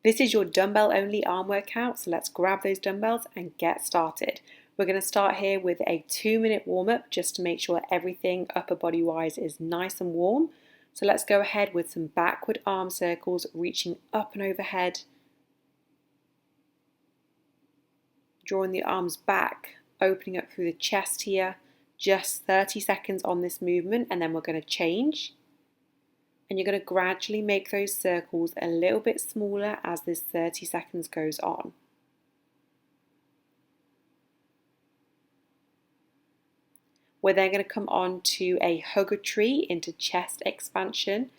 This is your dumbbell only arm workout, so let's grab those dumbbells and get started. We're going to start here with a 2-minute warm-up just to make sure everything upper body wise is nice and warm. So let's go ahead with some backward arm circles, reaching up and overhead, drawing the arms back, opening up through the chest here. Just 30 seconds on this movement, and then we're going to change. And you're going to gradually make those circles a little bit smaller as this 30 seconds goes on. We're then going to come on to a hugger tree into chest expansion.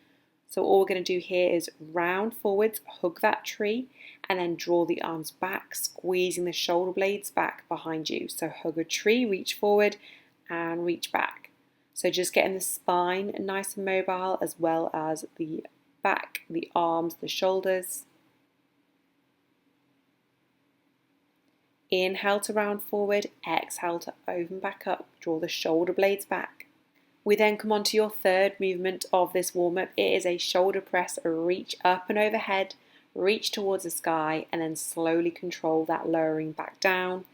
So all we're going to do here is round forwards, hug that tree, and then draw the arms back, squeezing the shoulder blades back behind you. So hug a tree, reach forward and reach back. So just getting the spine nice and mobile, as well as the back, the arms, the shoulders. Inhale to round forward, exhale to open back up, draw the shoulder blades back. We then come on to your third movement of this warm-up. It is a shoulder press, reach up and overhead, reach towards the sky, and then slowly control that lowering back down.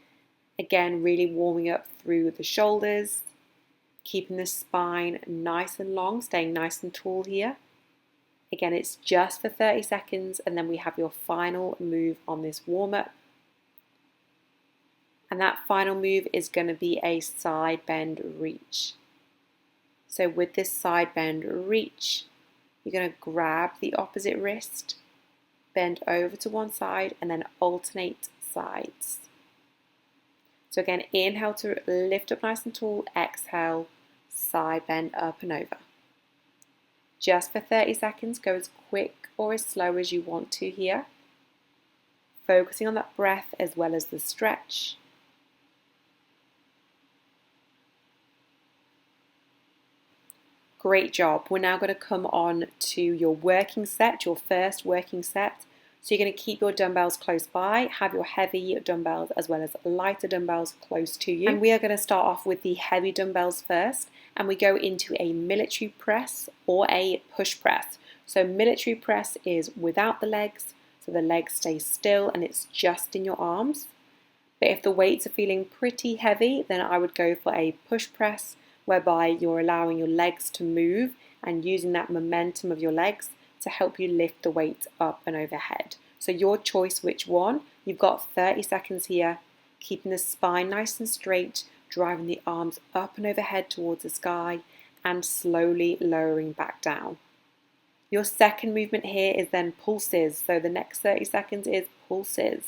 Again, really warming up through the shoulders, keeping the spine nice and long, staying nice and tall here. Again, it's just for 30 seconds, and then we have your final move on this warm-up. And that final move is going to be a side bend reach. So with this side bend reach, you're going to grab the opposite wrist, bend over to one side, and then alternate sides. So again, inhale to lift up nice and tall, exhale, side bend up and over. Just for 30 seconds, go as quick or as slow as you want to here. Focusing on that breath as well as the stretch. Great job. We're now going to come on to your working set, your first working set. So you're going to keep your dumbbells close by, have your heavy dumbbells as well as lighter dumbbells close to you. And we are going to start off with the heavy dumbbells first, and we go into a military press or a push press. So military press is without the legs, so the legs stay still and it's just in your arms. But if the weights are feeling pretty heavy, then I would go for a push press, whereby you're allowing your legs to move and using that momentum of your legs to help you lift the weight up and overhead. So your choice which one. You've got 30 seconds here, keeping the spine nice and straight, driving the arms up and overhead towards the sky and slowly lowering back down. Your second movement here is then pulses. So the next 30 seconds is pulses.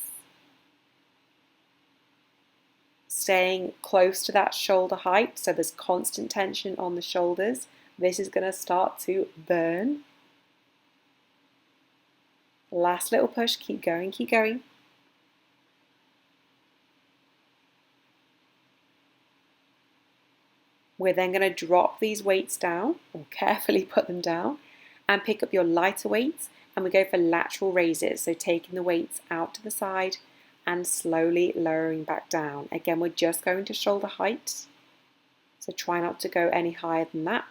Staying close to that shoulder height, so there's constant tension on the shoulders. This is going to start to burn. Last little push, keep going, keep going. We're then going to drop these weights down, or carefully put them down, and pick up your lighter weights, and we go for lateral raises, so taking the weights out to the side and slowly lowering back down. Again, we're just going to shoulder height, so try not to go any higher than that.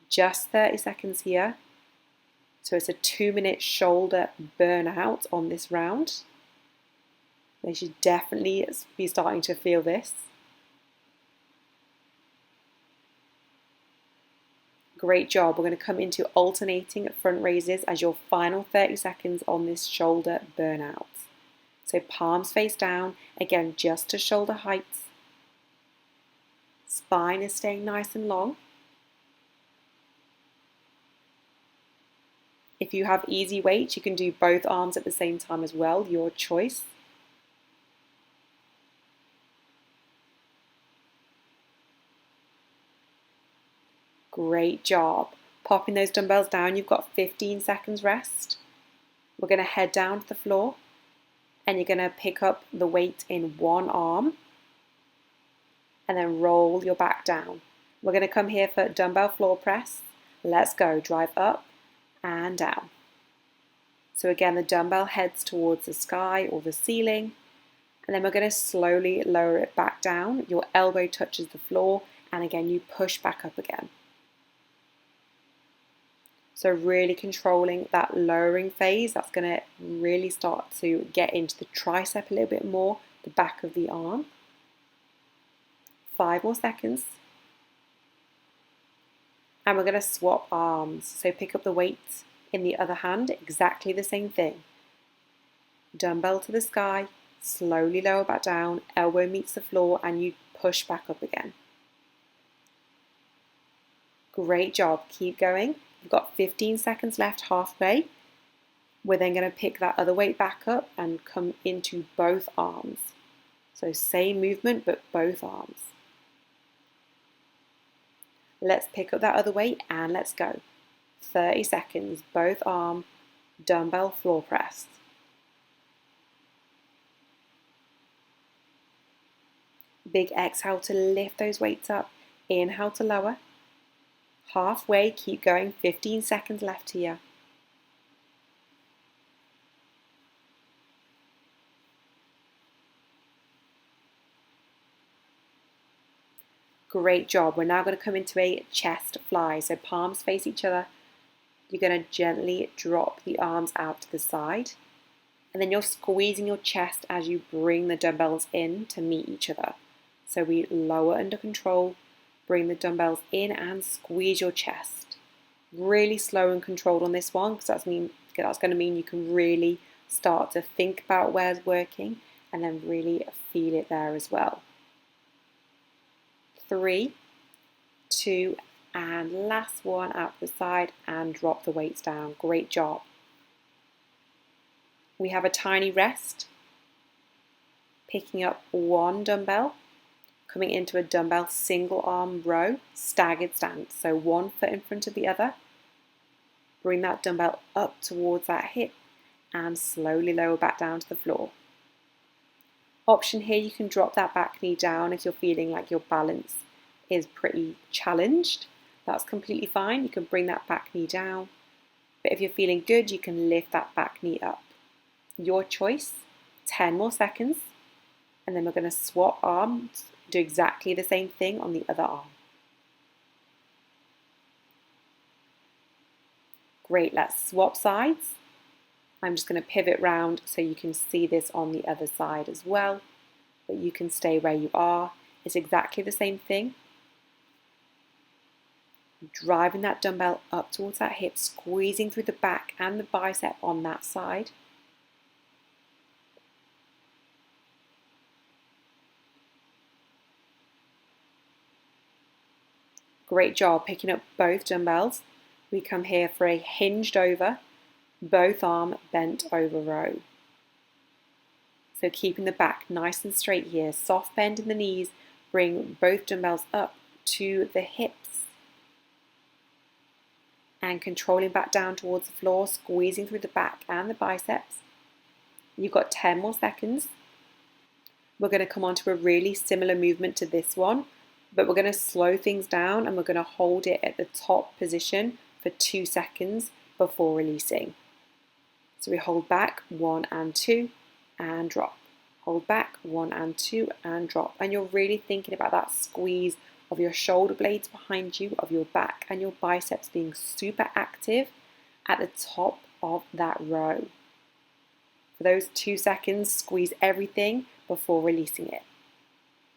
Just 30 seconds here. So it's a 2-minute shoulder burnout on this round. They should definitely be starting to feel this. Great job. We're going to come into alternating front raises as your final 30 seconds on this shoulder burnout. So palms face down, again just to shoulder height. Spine is staying nice and long. If you have easy weights, you can do both arms at the same time as well, your choice. Great job. Popping those dumbbells down, you've got 15 seconds rest. We're going to head down to the floor and you're going to pick up the weight in one arm and then roll your back down. We're going to come here for dumbbell floor press. Let's go. Drive up and down. So again, the dumbbell heads towards the sky or the ceiling, and then we're going to slowly lower it back down. Your elbow touches the floor, and again you push back up again. So really controlling that lowering phase, that's going to really start to get into the tricep a little bit more, the back of the arm. 5 more seconds. And we're going to swap arms. So pick up the weights in the other hand, exactly the same thing. Dumbbell to the sky, slowly lower back down, elbow meets the floor, and you push back up again. Great job, keep going. You've got 15 seconds left, halfway. We're then going to pick that other weight back up and come into both arms. So same movement, but both arms. Let's pick up that other weight and let's go. 30 seconds, both arm, dumbbell floor press. Big exhale to lift those weights up. Inhale to lower. Halfway, keep going, 15 seconds left here. Great job. We're now going to come into a chest fly. So palms face each other. You're going to gently drop the arms out to the side. And then you're squeezing your chest as you bring the dumbbells in to meet each other. So we lower under control, bring the dumbbells in and squeeze your chest. Really slow and controlled on this one, because that's going to mean you can really start to think about where's working and then really feel it there as well. 3, 2, and last one out the side and drop the weights down. Great job. We have a tiny rest, picking up one dumbbell, coming into a dumbbell single arm row, staggered stance. So one foot in front of the other. Bring that dumbbell up towards that hip and slowly lower back down to the floor. Option here, you can drop that back knee down if you're feeling like your balance is pretty challenged. That's completely fine. You can bring that back knee down. But if you're feeling good, you can lift that back knee up. Your choice. 10 more seconds. And then we're going to swap arms, do exactly the same thing on the other arm. Great, let's swap sides. I'm just going to pivot round so you can see this on the other side as well, but you can stay where you are. It's exactly the same thing. Driving that dumbbell up towards that hip, squeezing through the back and the bicep on that side. Great job picking up both dumbbells. We come here for a hinged over, both arm bent over row. So keeping the back nice and straight here, soft bend in the knees, bring both dumbbells up to the hips. And controlling back down towards the floor, squeezing through the back and the biceps. You've got 10 more seconds. We're going to come on to a really similar movement to this one, but we're going to slow things down and we're going to hold it at the top position for 2 seconds before releasing. So we hold back, 1 and 2, and drop. Hold back, 1 and 2, and drop. And you're really thinking about that squeeze of your shoulder blades behind you, of your back and your biceps being super active at the top of that row. For those 2 seconds, squeeze everything before releasing it.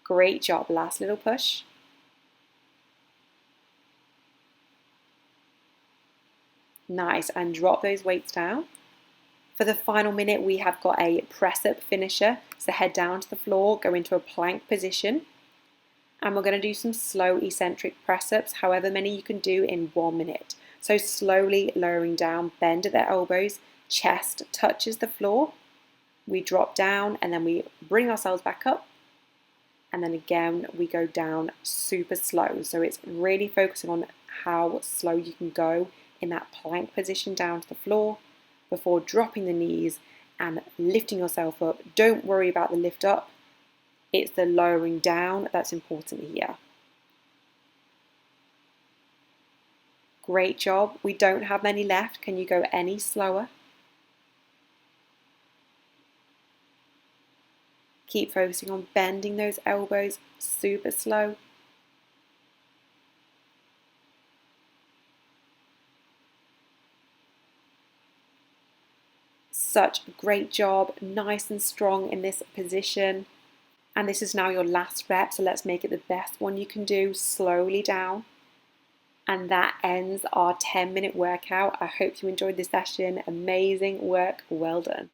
Great job. Last little push. Nice, and drop those weights down. For the final minute, we have got a press-up finisher. So head down to the floor, go into a plank position. And we're going to do some slow eccentric press-ups, however many you can do in 1 minute. So slowly lowering down, bend at the elbows, chest touches the floor. We drop down and then we bring ourselves back up. And then again, we go down super slow. So it's really focusing on how slow you can go in that plank position down to the floor before dropping the knees and lifting yourself up. Don't worry about the lift up. It's the lowering down that's important here. Great job. We don't have many left. Can you go any slower? Keep focusing on bending those elbows super slow. such a great job, nice and strong in this position. And this is now your last rep, so let's make it the best one you can do. Slowly down. And that ends our 10-minute workout. I hope you enjoyed this session. Amazing work, well done.